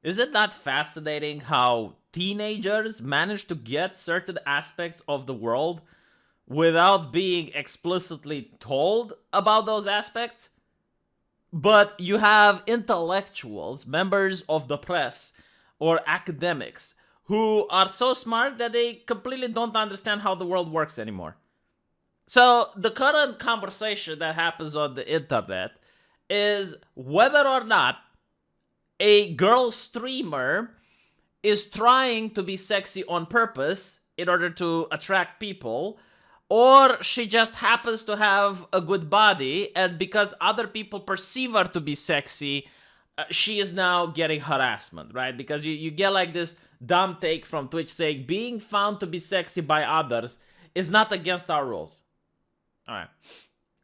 Is it not fascinating how teenagers manage to get certain aspects of the world without being explicitly told about those aspects? But you have intellectuals, members of the press, or academics who are so smart that they completely don't understand how the world works anymore. So the current conversation that happens on the internet is whether or not a girl streamer is trying to be sexy on purpose in order to attract people, or she just happens to have a good body, and because other people perceive her to be sexy, she is now getting harassment, right? Because you get like this dumb take from Twitch saying being found to be sexy by others is not against our rules. All right.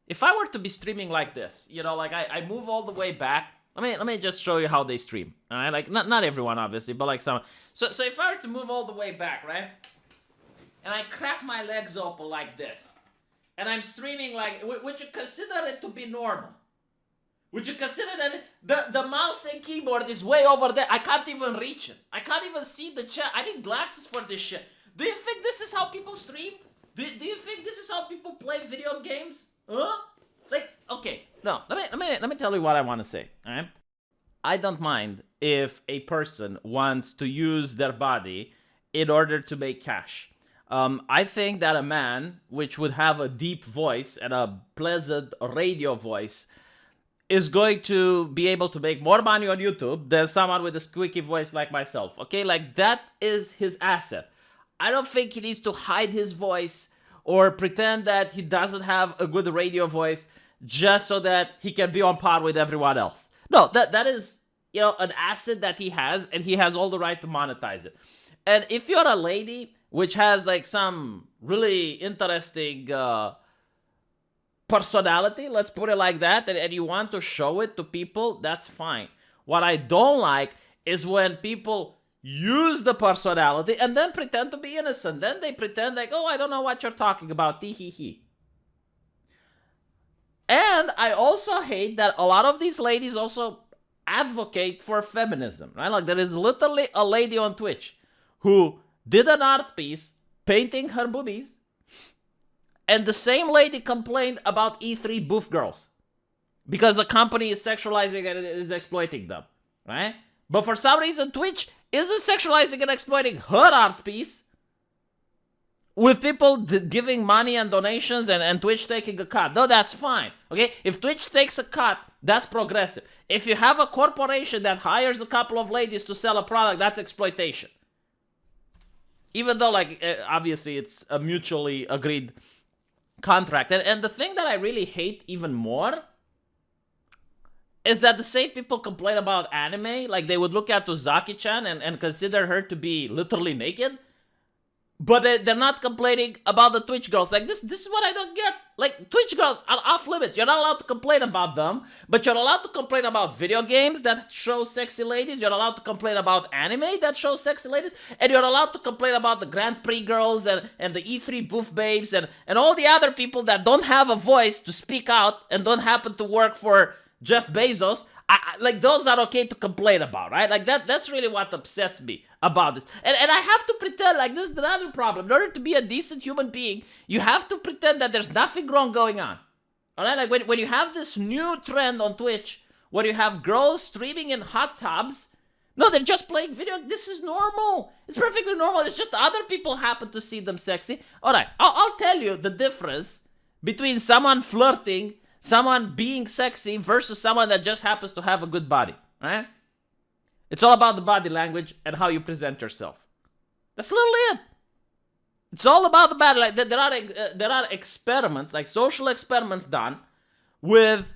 If I were to be streaming like this, like I move all the way back. Let me just show you how they stream. All right, like not everyone obviously, but like some. So if I were to move all the way back, right, and I crack my legs open like this, and I'm streaming like, would you consider it to be normal? Would you consider that the mouse and keyboard is way over there? I can't even reach it. I can't even see the chat. I need glasses for this shit. Do you think this is how people stream? Do you think this is how people play video games? Huh? Like, okay, no, let me tell you what I want to say, all right? I don't mind if a person wants to use their body in order to make cash. I think that a man which would have a deep voice and a pleasant radio voice is going to be able to make more money on YouTube than someone with a squeaky voice like myself, okay? Like, that is his asset. I don't think he needs to hide his voice or pretend that he doesn't have a good radio voice just so that he can be on par with everyone else. No, that is, an asset that he has, and he has all the right to monetize it. And if you're a lady which has like some really interesting personality, let's put it like that, and you want to show it to people, that's fine. What I don't like is when people use the personality and then pretend to be innocent. Then they pretend like, oh, I don't know what you're talking about, tee-hee-hee. And I also hate that a lot of these ladies also advocate for feminism, right? Like, there is literally a lady on Twitch who did an art piece painting her boobies, and the same lady complained about E3 booth girls because the company is sexualizing and is exploiting them, right? But for some reason, Twitch isn't sexualizing and exploiting her art piece with people giving money and donations and Twitch taking a cut. No, that's fine, okay? If Twitch takes a cut, that's progressive. If you have a corporation that hires a couple of ladies to sell a product, that's exploitation. Even though, like, obviously it's a mutually agreed contract. And the thing that I really hate even more is that the same people complain about anime. Like, they would look at Uzaki-chan and consider her to be literally naked. But they're not complaining about the Twitch girls. Like, this is what I don't get. Like, Twitch girls are off limits. You're not allowed to complain about them. But you're allowed to complain about video games that show sexy ladies. You're allowed to complain about anime that shows sexy ladies. And you're allowed to complain about the Grand Prix girls and the E3 booth babes and all the other people that don't have a voice to speak out and don't happen to work for Jeff Bezos. Like, those are okay to complain about, right? Like, that's really what upsets me about this. And I have to pretend, like, this is another problem. In order to be a decent human being, you have to pretend that there's nothing wrong going on. All right? Like, when you have this new trend on Twitch where you have girls streaming in hot tubs, no, they're just playing video. This is normal. It's perfectly normal. It's just other people happen to see them sexy. All right, I'll tell you the difference between someone flirting, someone being sexy versus someone that just happens to have a good body, right? It's all about the body language and how you present yourself. That's literally it. It's all about the body. Like, there are experiments, like social experiments done with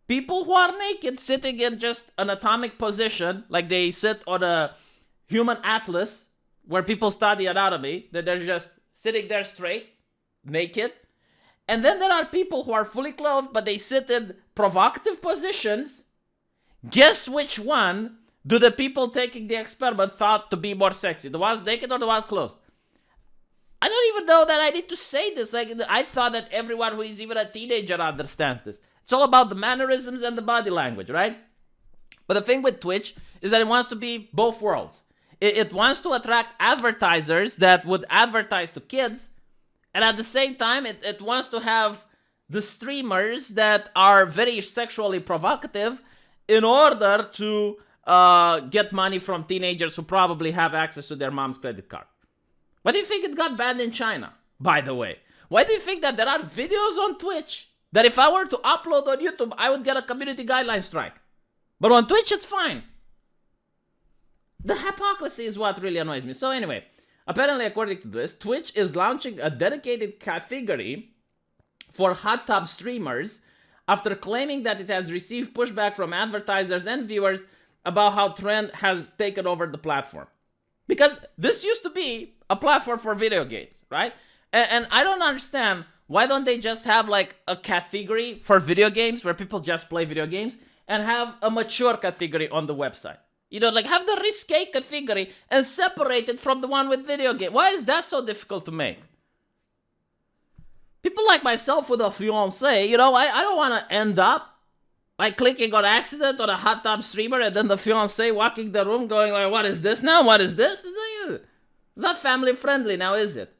people who are naked sitting in just an atomic position, like they sit on a human atlas where people study anatomy, that they're just sitting there straight, naked. And then there are people who are fully clothed, but they sit in provocative positions. Guess which one do the people taking the experiment thought to be more sexy? The ones naked or the ones clothed? I don't even know that I need to say this. Like, I thought that everyone who is even a teenager understands this. It's all about the mannerisms and the body language, right? But the thing with Twitch is that it wants to be both worlds. It wants to attract advertisers that would advertise to kids, and at the same time, it wants to have the streamers that are very sexually provocative in order to get money from teenagers who probably have access to their mom's credit card. Why do you think it got banned in China, by the way? Why do you think that there are videos on Twitch that if I were to upload on YouTube, I would get a community guideline strike? But on Twitch, it's fine. The hypocrisy is what really annoys me. So anyway, apparently according to this, Twitch is launching a dedicated category for hot tub streamers after claiming that it has received pushback from advertisers and viewers about how trend has taken over the platform. Because this used to be a platform for video games, right? And I don't understand, why don't they just have like a category for video games where people just play video games and have a mature category on the website? You know, like have the risque category and separate it from the one with video game. Why is that so difficult to make? People like myself with a fiancé, you know, I don't want to end up like clicking on accident on a hot tub streamer and then the fiancé walking the room going like, what is this now? What is this? It's not family friendly now, is it?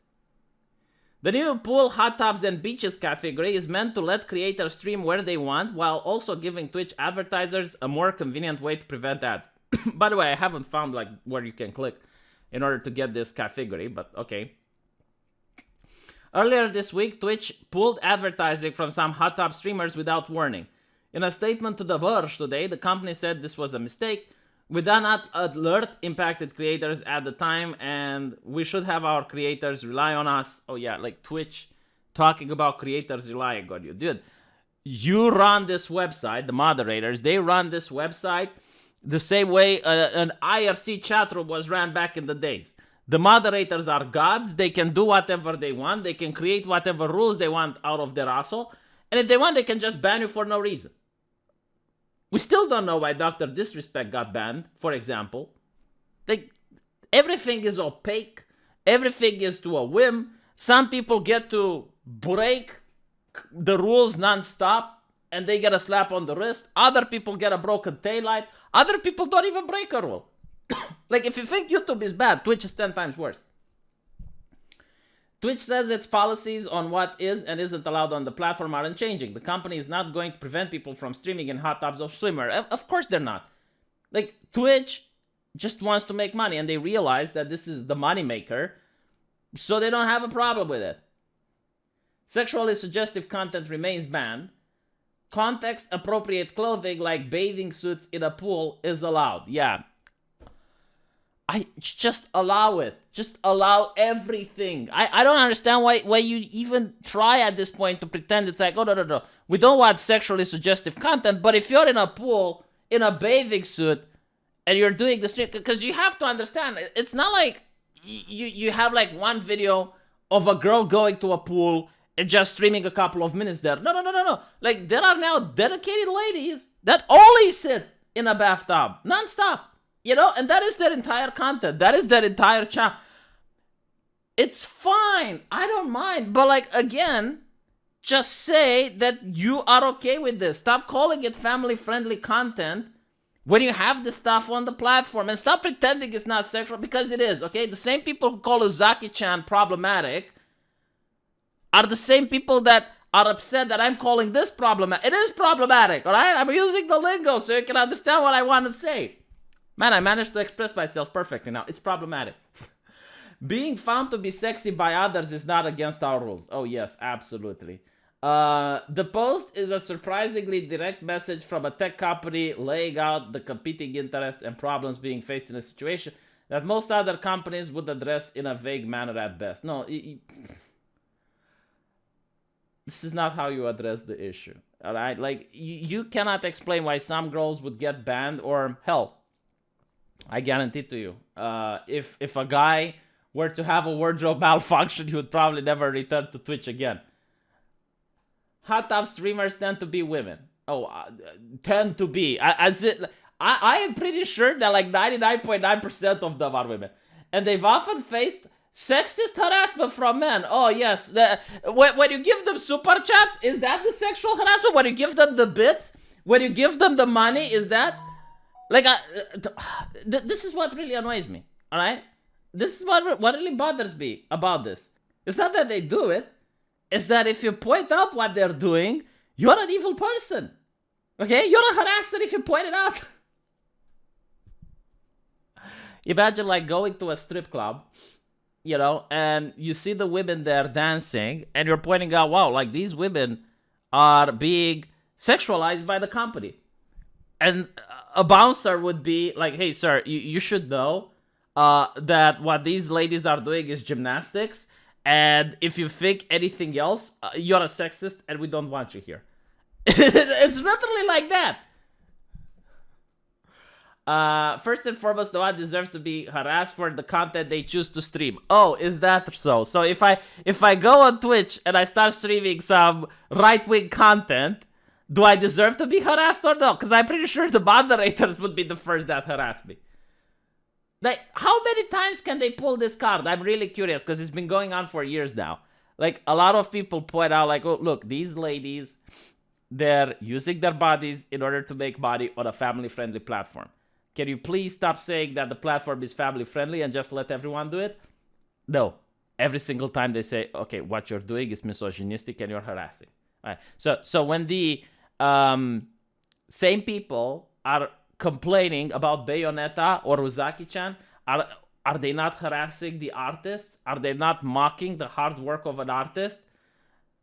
The new pool, hot tubs, and beaches category is meant to let creators stream where they want while also giving Twitch advertisers a more convenient way to prevent ads. By the way, I haven't found like where you can click in order to get this category, but okay. Earlier this week, Twitch pulled advertising from some hot tub streamers without warning. In a statement to The Verge today, the company said this was a mistake. We did not alert impacted creators at the time, and we should have our creators rely on us. Oh yeah, like Twitch talking about creators relying on you. Dude, you run this website, the moderators, they run this website the same way an IRC chat room was ran back in the days. The moderators are gods. They can do whatever they want. They can create whatever rules they want out of their asshole. And if they want, they can just ban you for no reason. We still don't know why Dr. Disrespect got banned, for example. Like, everything is opaque. Everything is to a whim. Some people get to break the rules non-stop and they get a slap on the wrist. Other people get a broken taillight. Other people don't even break a rule. Like, if you think YouTube is bad, Twitch is 10 times worse. Twitch says its policies on what is and isn't allowed on the platform aren't changing. The company is not going to prevent people from streaming in hot tubs of swimmer. Of course they're not. Like, Twitch just wants to make money, and they realize that this is the money maker, so they don't have a problem with it. Sexually suggestive content remains banned. Context-appropriate clothing like bathing suits in a pool is allowed. Yeah. I just allow it. Just allow everything. I don't understand why you even try at this point to pretend it's like, oh, no. We don't want sexually suggestive content, but if you're in a pool, in a bathing suit, and you're doing the stream, because you have to understand, it's not like you have like one video of a girl going to a pool and just streaming a couple of minutes there. No. Like, there are now dedicated ladies that only sit in a bathtub, non-stop. You know, and that is their entire content. That is their entire channel. It's fine. I don't mind. But like, again, just say that you are okay with this. Stop calling it family-friendly content when you have the stuff on the platform. And stop pretending it's not sexual, because it is, okay? The same people who call Uzaki-chan problematic are the same people that are upset that I'm calling this problematic. It is problematic, all right? I'm using the lingo so you can understand what I want to say. Man, I managed to express myself perfectly now. It's problematic. Being found to be sexy by others is not against our rules. Oh, yes, absolutely. The post is a surprisingly direct message from a tech company laying out the competing interests and problems being faced in a situation that most other companies would address in a vague manner at best. No, this is not how you address the issue. All right? Like, you cannot explain why some girls would get banned, or hell, I guarantee to you, if a guy were to have a wardrobe malfunction, he would probably never return to Twitch again. Hot tub streamers tend to be women. Oh, tend to be. I am pretty sure that like 99.9% of them are women. And they've often faced sexist harassment from men. Oh, yes. When you give them super chats, is that the sexual harassment? When you give them the bits? When you give them the money, is that... Like, this is what really annoys me. All right, this is what really bothers me about this. It's not that they do it. It's that if you point out what they're doing, you're an evil person. Okay, you're a harasser if you point it out. Imagine like going to a strip club, you know, and you see the women there dancing, and you're pointing out, wow, like these women are being sexualized by the company. And a bouncer would be like, hey, sir, you should know that what these ladies are doing is gymnastics. And if you think anything else, you're a sexist and we don't want you here. It's literally like that. First and foremost, no one deserves to be harassed for the content they choose to stream. Oh, is that so? So if I go on Twitch and I start streaming some right-wing content, do I deserve to be harassed or no? Because I'm pretty sure the moderators would be the first that harass me. Like, how many times can they pull this card? I'm really curious because it's been going on for years now. Like, a lot of people point out, like, oh, look, these ladies, they're using their bodies in order to make money on a family-friendly platform. Can you please stop saying that the platform is family-friendly and just let everyone do it? No. Every single time they say, okay, what you're doing is misogynistic and you're harassing. All right. So when the same people are complaining about Bayonetta or Uzaki-chan, are they not harassing the artists? Are they not mocking the hard work of an artist?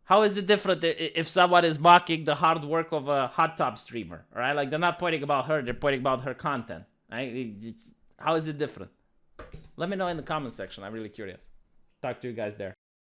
How is it different if someone is mocking the hard work of a hot tub streamer, right? Like, they're not pointing about her, they're pointing about her content, right? How is it different? Let me know in the comment section. I'm really curious. Talk to you guys there.